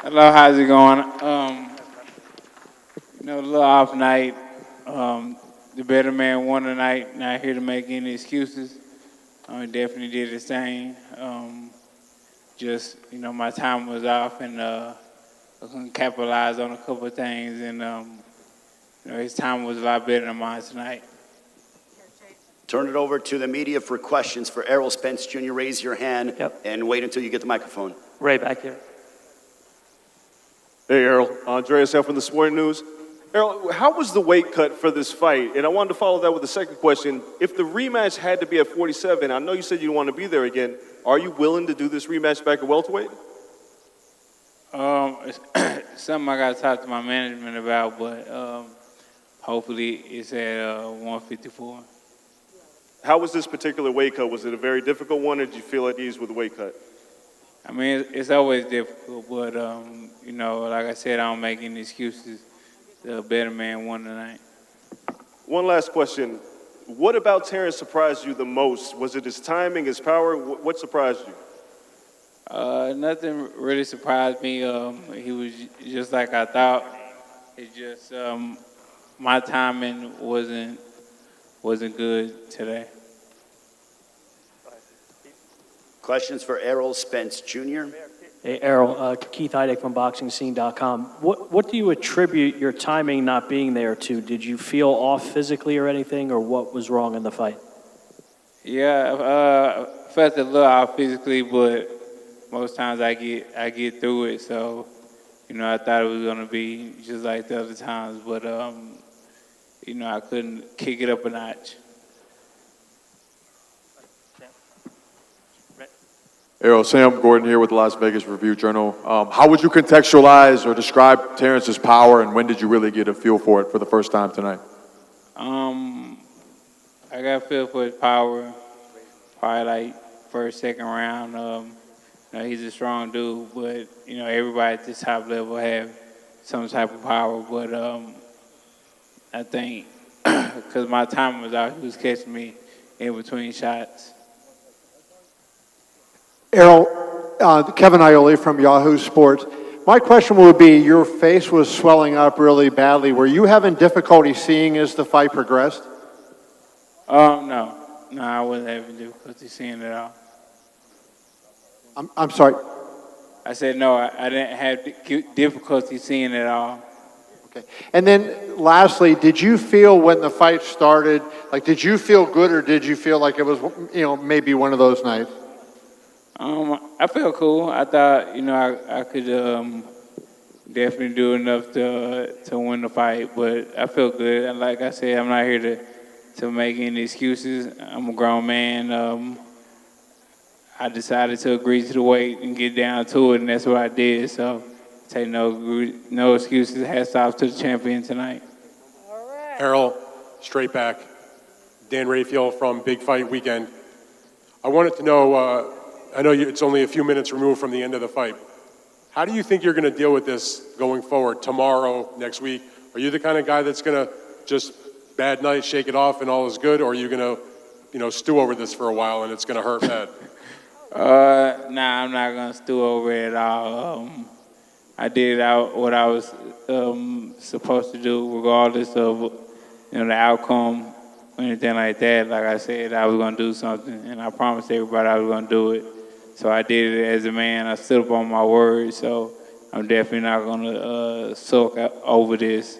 Hello, how's it going? A little off night. The better man won tonight. Not here to make any excuses. Definitely did his thing. My time was off, and I couldn't capitalize on a couple of things, and his time was a lot better than mine tonight. Turn it over to the media for questions for Errol Spence Jr. Raise your hand and wait until you get the microphone. Ray, back here. Hey, Errol. Andreas here from the Sporting News. Errol, how was the weight cut for this fight? And I wanted to follow that with a second question. If the rematch had to be at 47, I know you said you don't want to be there again. Are you willing to do this rematch back at welterweight? It's something I got to talk to my management about, but hopefully it's at 154. How was this particular weight cut? Was it a very difficult one, or did you feel at ease with the weight cut? I mean, it's always difficult, but, like I said, I don't make any excuses. The better man won tonight. One last question. What about Terence surprised you the most? Was it his timing, his power? What surprised you? Nothing really surprised me. He was just like I thought. It's just my timing wasn't good today. Questions for Errol Spence Jr.? Hey, Errol, Keith Heideck from BoxingScene.com. What do you attribute your timing not being there to? Did you feel off physically or anything, or what was wrong in the fight? Yeah, I felt a little off physically, but most times I get through it. So, I thought it was gonna be just like the other times, but I couldn't kick it up a notch. Errol, Sam Gordon here with the Las Vegas Review-Journal. How would you contextualize or describe Terence's power, and when did you really get a feel for it for the first time tonight? I got a feel for his power, probably like first, second round. He's a strong dude, but everybody at this top level have some type of power. But I think because my time was out, he was catching me in between shots. Errol, Kevin Iole from Yahoo Sports. My question would be, your face was swelling up really badly. Were you having difficulty seeing as the fight progressed? No, I wasn't having difficulty seeing it at all. I'm sorry. I said no, I didn't have difficulty seeing it at all. Okay. And then lastly, did you feel when the fight started, did you feel good, or did you feel like it was, maybe one of those nights? I felt cool. I thought, I could definitely do enough to win the fight, but I felt good. And like I said, I'm not here to make any excuses. I'm a grown man. I decided to agree to the weight and get down to it, and that's what I did. So take no excuses. Hats off to the champion tonight. All right. Errol, straight back. Dan Rafael from Big Fight Weekend. I wanted to know, I know it's only a few minutes removed from the end of the fight. How do you think you're going to deal with this going forward, tomorrow, next week? Are you the kind of guy that's going to just bad night, shake it off, and all is good, or are you going to, stew over this for a while and it's going to hurt bad? Nah, I'm not going to stew over it at all. I did what I was supposed to do, regardless of the outcome or anything like that. Like I said, I was going to do something, and I promised everybody I was going to do it. So I did it as a man. I stood up on my word. So I'm definitely not going to sulk over this.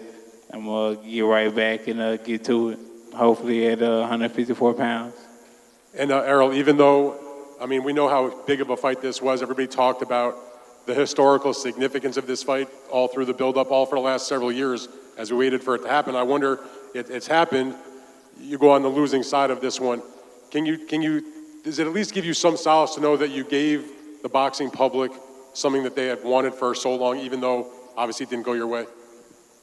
I'm going to get right back and get to it, hopefully at 154 pounds. And Errol, even though, we know how big of a fight this was. Everybody talked about the historical significance of this fight all through the build-up, all for the last several years as we waited for it to happen. I wonder, it's happened. You go on the losing side of this one. Does it at least give you some solace to know that you gave the boxing public something that they had wanted for so long, even though obviously it didn't go your way?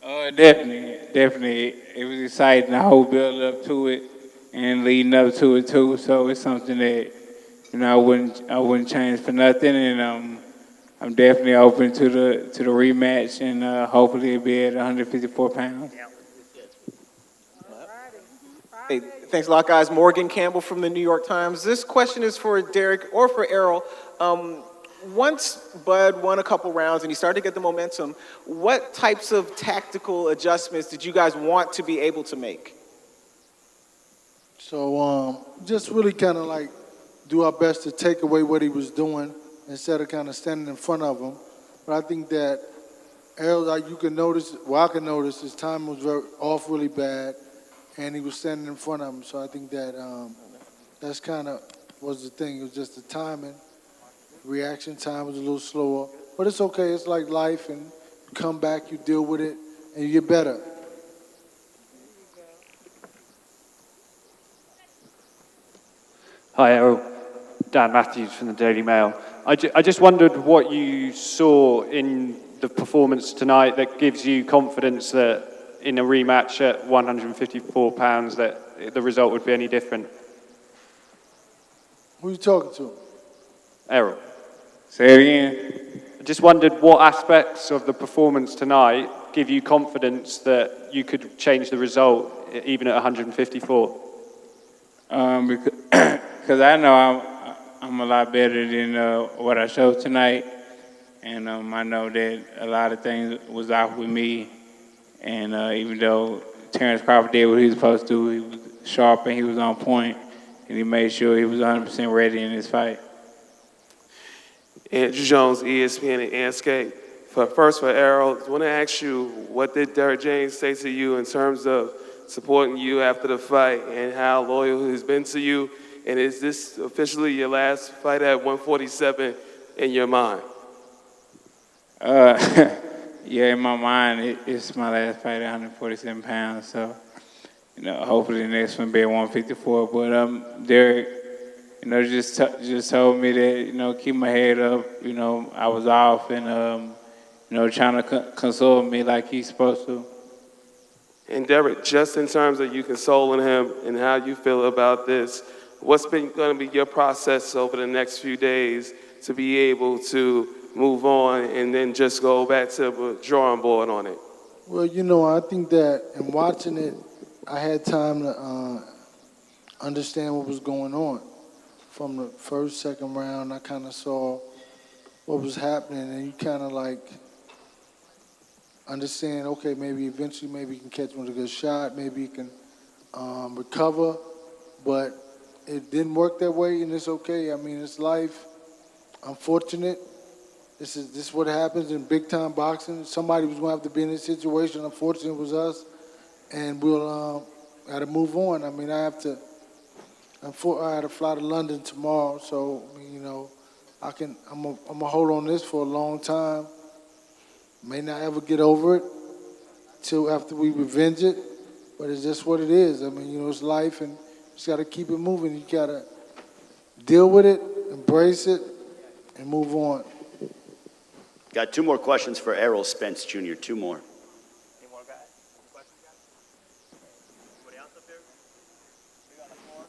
Definitely. It was exciting, the whole build up to it and leading up to it too. So it's something that I wouldn't change for nothing, and I'm definitely open to the rematch, and hopefully it'll be at 154 pounds. Hey, thanks a lot, guys. Morgan Campbell from the New York Times. This question is for Derek or for Errol. once Bud won a couple rounds and he started to get the momentum, what types of tactical adjustments did you guys want to be able to make? So just really kind of like do our best to take away what he was doing instead of kind of standing in front of him. But I think that Errol, like you can notice, well, I can notice his time was off really bad, and he was standing in front of him. So I think that that's kind of was the thing. It was just the timing. Reaction time was a little slower. But it's okay. It's like life, and you come back, you deal with it, and you get better. Hi, Errol. Dan Matthews from the Daily Mail. I just wondered what you saw in the performance tonight that gives you confidence that in a rematch at 154 pounds that the result would be any different. Who are you talking to? Errol. Say it again. I just wondered what aspects of the performance tonight give you confidence that you could change the result even at 154. Because I know I'm a lot better than what I showed tonight, and I know that a lot of things was off with me, and even though Terence Crawford did what he was supposed to, he was sharp and he was on point, and he made sure he was 100% ready in this fight. Andrew Jones, ESPN and Anscape. First for Errol, I want to ask you, what did Derek James say to you in terms of supporting you after the fight and how loyal he's been to you? And is this officially your last fight at 147 in your mind? Yeah, in my mind, it's my last fight at 147 pounds. So, hopefully the next one be at 154. But Derek, just told me that, keep my head up. I was off and, trying to console me like he's supposed to. And Derek, just in terms of you consoling him and how you feel about this, what's been going to be your process over the next few days to be able to move on and then just go back to the drawing board on it? Well, I think that in watching it, I had time to understand what was going on. From the first, second round, I kind of saw what was happening, and you kind of like understand, okay, maybe eventually maybe you can catch him with a good shot, maybe you can recover, but it didn't work that way, and it's okay. I mean, it's life. Unfortunate. This is what happens in big-time boxing. Somebody was going to have to be in this situation. Unfortunately, it was us, and we'll got to move on. I mean, I had to fly to London tomorrow, so I'm gonna hold on this for a long time. May not ever get over it till after we revenge it, but it's just what it is. I mean, it's life, and you just got to keep it moving. You got to deal with it, embrace it, and move on. Got two more questions for Errol Spence Jr., two more. Any more guys? Questions, guys? Anybody else up here? We got a floor.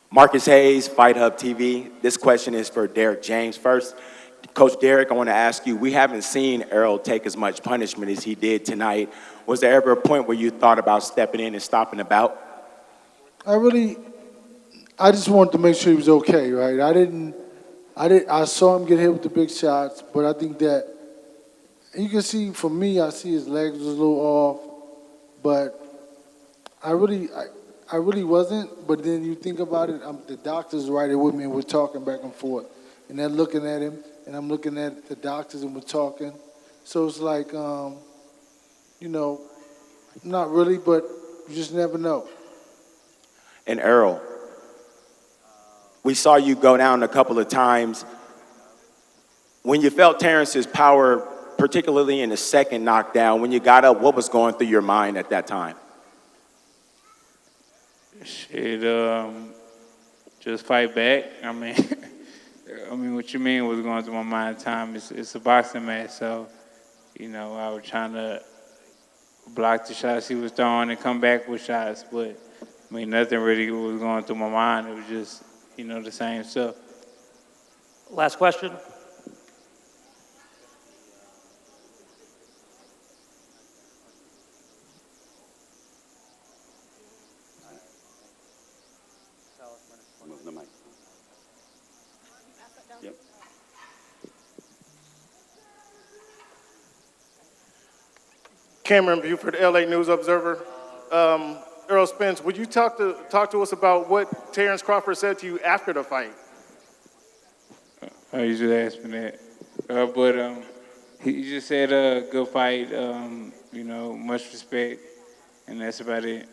Marcus Hayes, Fight Hub TV. This question is for Derek James first. Coach Derek, I want to ask you, we haven't seen Errol take as much punishment as he did tonight. Was there ever a point where you thought about stepping in and stopping the bout? I just wanted to make sure he was okay, right? I saw him get hit with the big shots, but I think that you can see, for me, I see his legs was a little off, but I really wasn't. But then you think about it, the doctor's right there with me, and we're talking back and forth, and they're looking at him, and I'm looking at the doctors, and we're talking. So it's like, not really, but you just never know. And Errol, we saw you go down a couple of times. When you felt Terence's power, particularly in the second knockdown, when you got up, what was going through your mind at that time? Shit, just fight back. I mean, what you mean was going through my mind at the time? It's a boxing match, so, I was trying to block the shots he was throwing and come back with shots, but, nothing really was going through my mind. It was just, the same stuff. Last question. Cameron Buford, LA News Observer. Errol Spence, would you talk to us about what Terence Crawford said to you after the fight? I usually ask me that. But he just said, good fight, much respect, and that's about it.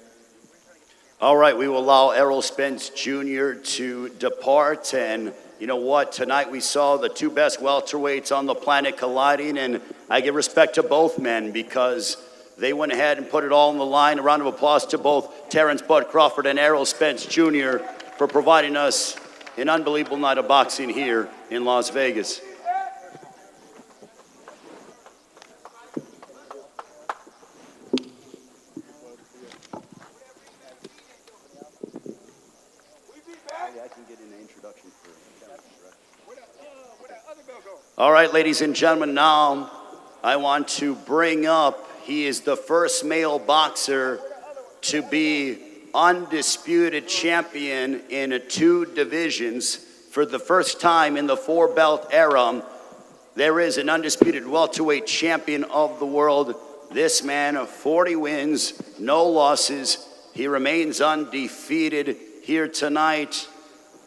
All right, we will allow Errol Spence Jr. to depart. And you know what? Tonight we saw the two best welterweights on the planet colliding, and I give respect to both men because they went ahead and put it all on the line. A round of applause to both Terence Bud Crawford and Errol Spence Jr. for providing us an unbelievable night of boxing here in Las Vegas. All right, ladies and gentlemen, now I want to bring up, he is the first male boxer to be undisputed champion in 2 divisions. For the first time in the 4-belt era, there is an undisputed welterweight champion of the world. This man, 40 wins, no losses. He remains undefeated here tonight.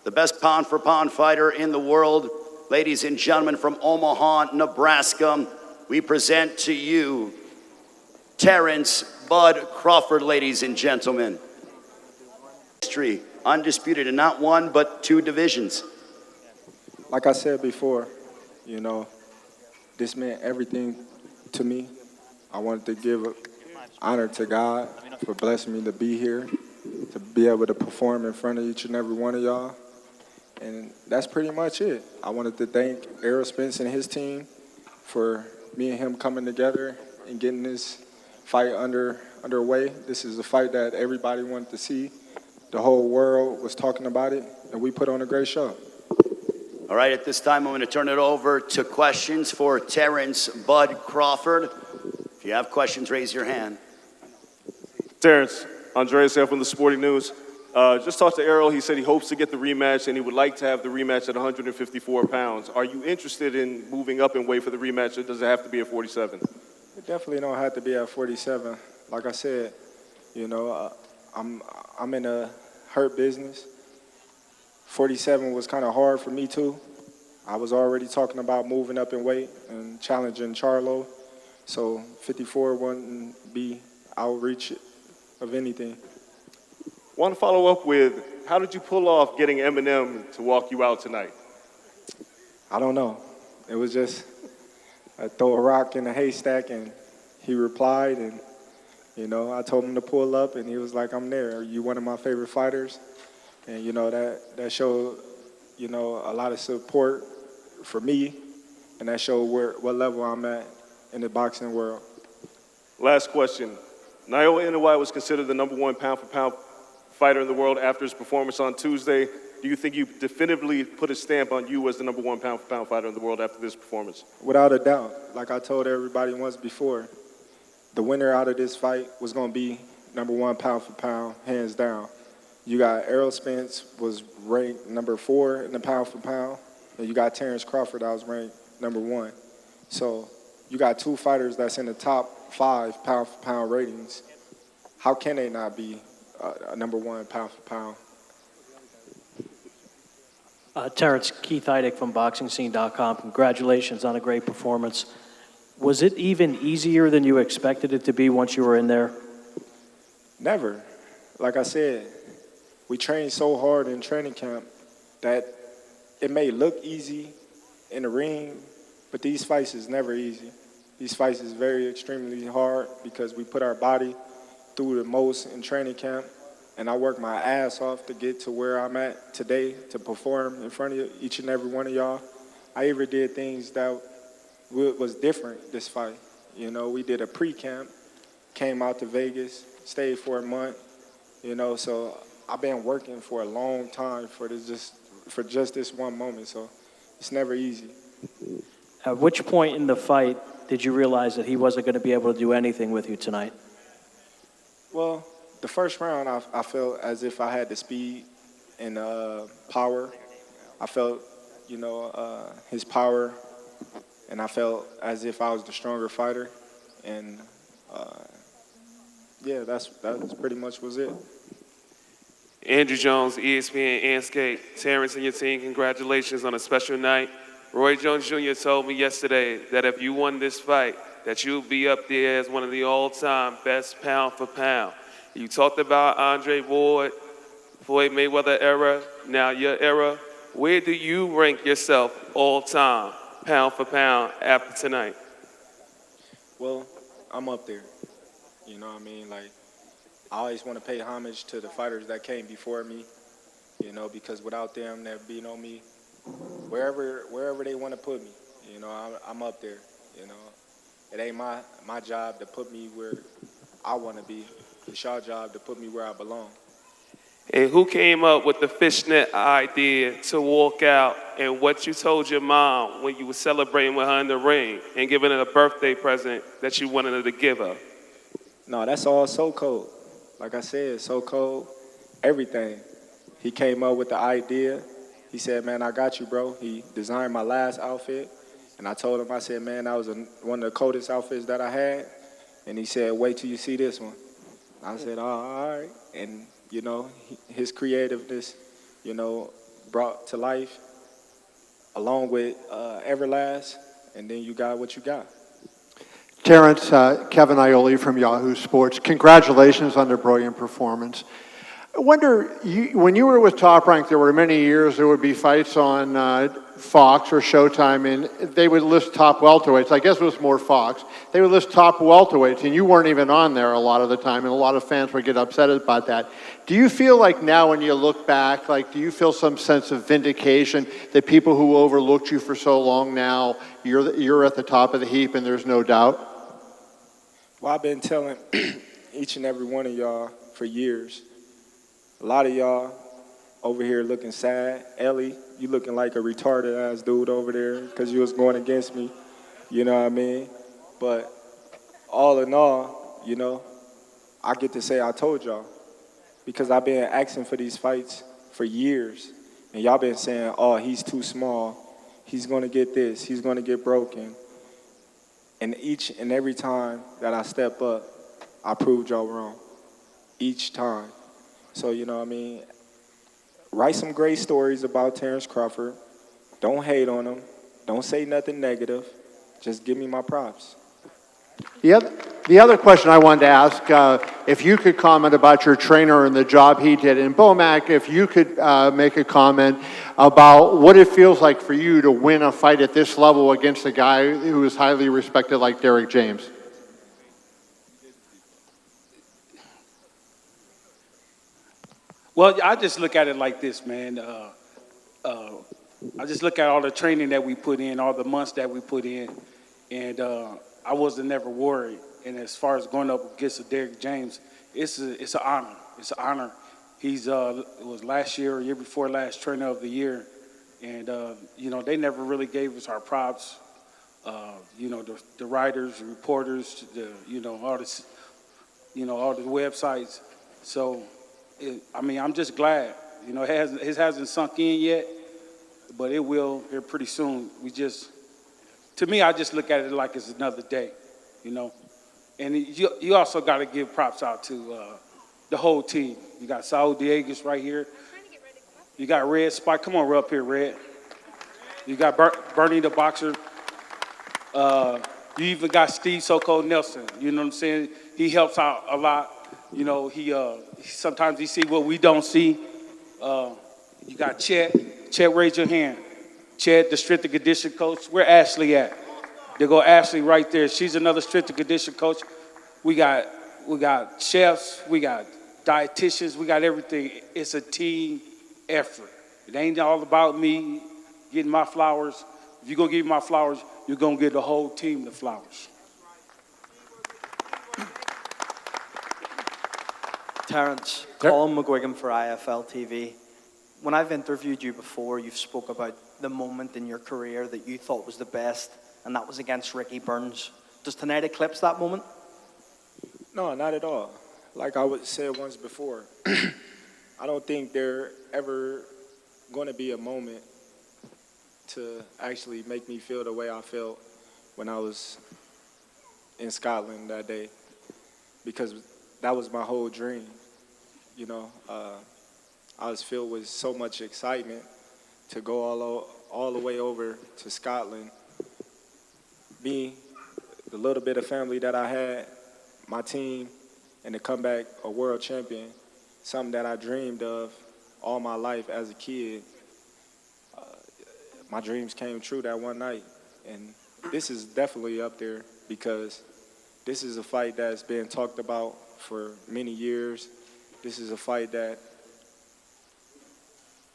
The best pound-for-pound fighter in the world. Ladies and gentlemen, from Omaha, Nebraska, we present to you Terence Bud Crawford, ladies and gentlemen. History, undisputed in not 1, but 2 divisions. Like I said before, this meant everything to me. I wanted to give honor to God for blessing me to be here, to be able to perform in front of each and every one of y'all. And that's pretty much it. I wanted to thank Errol Spence and his team for me and him coming together and getting this fight underway. This is a fight that everybody wanted to see. The whole world was talking about it, and we put on a great show. All right, at this time, I'm going to turn it over to questions for Terence Bud Crawford. If you have questions, raise your hand. Terence, Andreas here from the Sporting News. Just talked to Errol. He said he hopes to get the rematch, and he would like to have the rematch at 154 pounds. Are you interested in moving up in weight for the rematch, or does it have to be at 47? It definitely don't have to be at 47. Like I said, I'm in a hurt business. 47 was kind of hard for me, too. I was already talking about moving up in weight and challenging Charlo. So 54 wouldn't be outreach of anything. Want to follow up with, how did you pull off getting Eminem to walk you out tonight? I don't know. It was just throw a rock in a haystack, and he replied, and, I told him to pull up, and he was like, I'm there. You one of my favorite fighters. And, that showed, a lot of support for me, and that showed what level I'm at in the boxing world. Last question. Naoya Inoue was considered the #1 pound-for-pound fighter in the world after his performance on Tuesday. Do you think you definitively put a stamp on you as the #1 pound-for-pound fighter in the world after this performance? Without a doubt. Like I told everybody once before, the winner out of this fight was going to be #1 pound-for-pound, hands down. You got Errol Spence was ranked #4 in the pound-for-pound, and you got Terence Crawford that was ranked #1. So you got 2 fighters that's in the top 5 pound-for-pound ratings. How can they not be #1 pound-for-pound? Terence, Keith Heidick from BoxingScene.com. Congratulations on a great performance. Was it even easier than you expected it to be once you were in there? Never. Like I said, we trained so hard in training camp that it may look easy in the ring, but these fights is never easy. These fights is very extremely hard because we put our body through the most in training camp, and I worked my ass off to get to where I'm at today to perform in front of each and every one of y'all. I even did things that was different this fight. We did a pre-camp, came out to Vegas, stayed for a month, so I've been working for a long time for just this one moment, so it's never easy. At which point in the fight did you realize that he wasn't going to be able to do anything with you tonight? Well, the first round, I felt as if I had the speed and power. I felt, his power, and I felt as if I was the stronger fighter. And Yeah, that's pretty much was it. Andrew Jones, ESPN and Skate. Terrence and your team, congratulations on a special night. Roy Jones Jr. told me yesterday that if you won this fight, that you'll be up there as one of the all-time best pound for pound. You talked about Andre Ward, Floyd Mayweather era, now your era. Where do you rank yourself all-time, pound for pound, after tonight? Well, I'm up there. You know what I mean? Like, I always want to pay homage to the fighters that came before me, you know, because without them, they'd be on me wherever they want to put me. You know, I'm up there, you know. It ain't my job to put me where I want to be. It's your job to put me where I belong. And who came up with the fishnet idea to walk out, and what you told your mom when you were celebrating with her in the ring and giving her a birthday present that you wanted her to give her? No, that's all So Cold. Like I said, So Cold, everything. He came up with the idea. He said, man, I got you, bro. He designed my last outfit. And I told him, I said, man, that was one of the coldest outfits that I had. And he said, wait till you see this one. I said, oh, all right. And, you know, his creativeness, you know, brought to life along with Everlast. And then you got what you got. Terence, Kevin Iole from Yahoo Sports. Congratulations on the brilliant performance. I wonder, when you were with Top Rank, there were many years there would be fights on Fox or Showtime, and they would list top welterweights. I guess it was more Fox. They would list top welterweights, and you weren't even on there a lot of the time, and a lot of fans would get upset about that. Do you feel like now when you look back, like, do you feel some sense of vindication that people who overlooked you for so long now, you're at the top of the heap and there's no doubt? Well, I've been telling each and every one of y'all for years. A lot of y'all over here looking sad. Ellie, you looking like a retarded-ass dude over there because you was going against me. You know what I mean? But all in all, you know, I get to say I told y'all because I've been asking for these fights for years. And y'all been saying, oh, he's too small. He's going to get this. He's going to get broken. And each and every time that I step up, I proved y'all wrong. Each time. So, you know what I mean? Write some great stories about Terence Crawford. Don't hate on him. Don't say nothing negative. Just give me my props. The other question I wanted to ask, if you could comment about your trainer and the job he did. And Bomac, if you could make a comment about what it feels like for you to win a fight at this level against a guy who is highly respected like Derek James. Well, I just look at it like this, man. I just look at all the training that we put in, all the months that we put in, and I wasn't never worried. And as far as going up against Derek James, it's an honor. It's an honor. He's it was last year or year before last trainer of the year, and you know, they never really gave us our props. You know, the writers, the reporters, all the websites. So, I mean, I'm just glad. You know, it hasn't sunk in yet, but it will here pretty soon. To me, I just look at it like it's another day, you know. And you also got to give props out to the whole team. You got Saul Dieguez right here. You got Red Spike. Come on, we're up here, Red. You got Bernie the Boxer. You even got Steve So-Called Nelson. You know what I'm saying? He helps out a lot. You know, he sometimes he see what we don't see. You got Chet. Chet, raise your hand. Chet, the strength and condition coach. Where Ashley at? There go Ashley right there. She's another strength and condition coach. We got chefs. We got dietitians. We got everything. It's a team effort. It ain't all about me getting my flowers. If you're going to give me my flowers, you're going to give the whole team the flowers. Terence, Colin McGuigan for IFL TV. When I've interviewed you before, you've spoke about the moment in your career that you thought was the best, and that was against Ricky Burns. Does tonight eclipse that moment? No, not at all. Like I said once before, I don't think there ever going to be a moment to actually make me feel the way I felt when I was in Scotland that day. because that was my whole dream. You know, I was filled with so much excitement to go all the way over to Scotland. Me, the little bit of family that I had, my team, and to come back a world champion, something that I dreamed of all my life as a kid. My dreams came true that one night, and this is definitely up there because this is a fight that's been talked about for many years. This is a fight that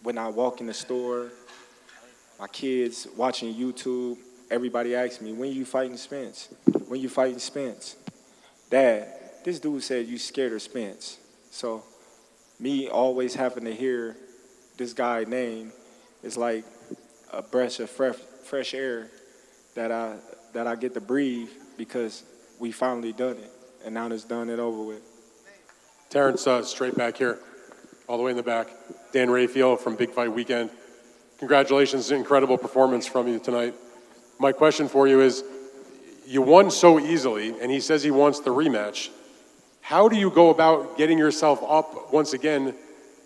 when I walk in the store, my kids watching YouTube, everybody asks me, when you fighting Spence? When you fighting Spence? Dad, this dude said you scared of Spence. So me always having to hear this guy's name is like a breath of fresh air that I get to breathe because we finally done it, and now it's done and over with. Terence, straight back here, all the way in the back. Dan Rayfield from Big Fight Weekend. Congratulations, incredible performance from you tonight. My question for you is, you won so easily, and he says he wants the rematch. How do you go about getting yourself up once again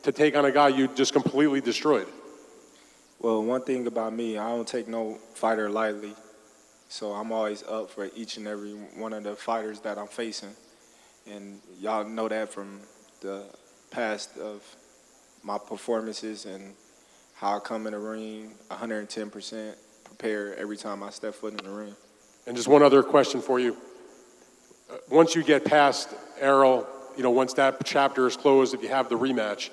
to take on a guy you just completely destroyed? Well, one thing about me, I don't take no fighter lightly. So I'm always up for each and every one of the fighters that I'm facing. And y'all know that from the past of my performances and how I come in the ring 110% prepared every time I step foot in the ring. And just one other question for you. Once you get past Errol, you know, once that chapter is closed, if you have the rematch,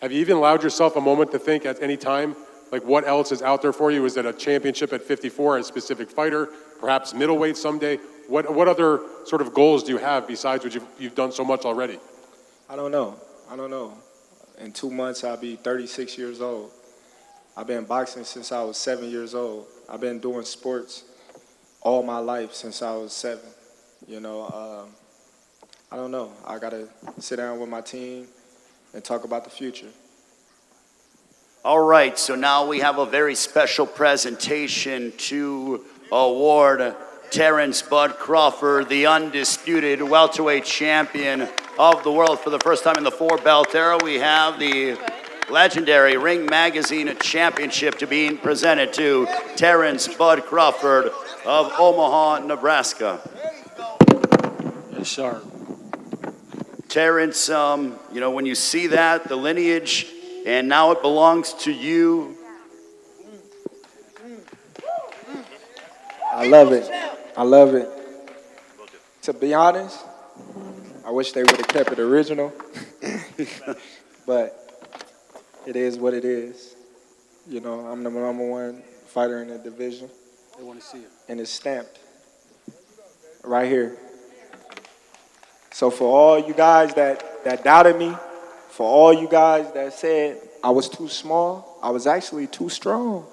have you even allowed yourself a moment to think at any time, like what else is out there for you? Is it a championship at 54, a specific fighter, perhaps middleweight someday? What other sort of goals do you have besides what you've done so much already? I don't know. In 2 months, I'll be 36 years old. I've been boxing since I was 7 years old. I've been doing sports all my life since I was 7. You know, I don't know. I got to sit down with my team and talk about the future. All right, so now we have a very special presentation to award Terence Bud Crawford, the undisputed welterweight champion of the world for the first time in the four-belt era. We have the legendary Ring Magazine Championship to be presented to Terence Bud Crawford of Omaha, Nebraska. Yes, sir. Terence, you know, when you see that, the lineage, and now it belongs to you. I love it. I love it. To be honest, I wish they would have kept it original. But it is what it is. You know, I'm the number one fighter in the division. They want to see it. And it's stamped right here. So for all you guys that doubted me, for all you guys that said I was too small, I was actually too strong.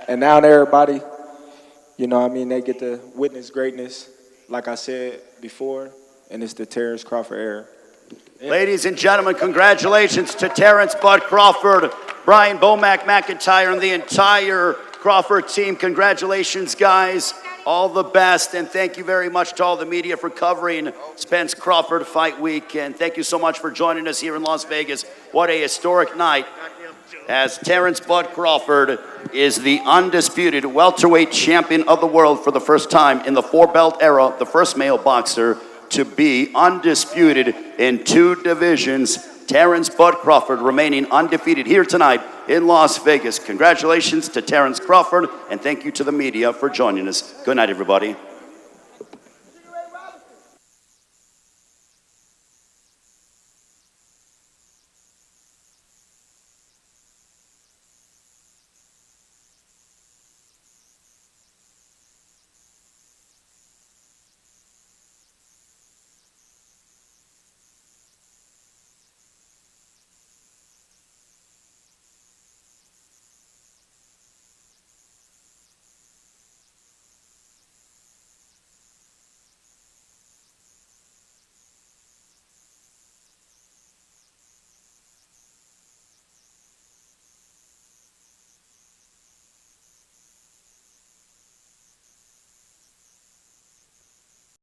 And now everybody, you know what I mean, they get to witness greatness, like I said before, and it's the Terence Crawford era. Ladies and gentlemen, congratulations to Terence Bud Crawford, Brian Bomac McIntyre, and the entire Crawford team. Congratulations, guys. All the best, and thank you very much to all the media for covering Spence Crawford Fight Week, and thank you so much for joining us here in Las Vegas. What a historic night, as Terence Bud Crawford is the undisputed welterweight champion of the world for the first time in the four-belt era, the first male boxer to be undisputed in 2 divisions. Terence Bud Crawford remaining undefeated here tonight in Las Vegas. Congratulations to Terence Crawford, and thank you to the media for joining us. Good night, everybody.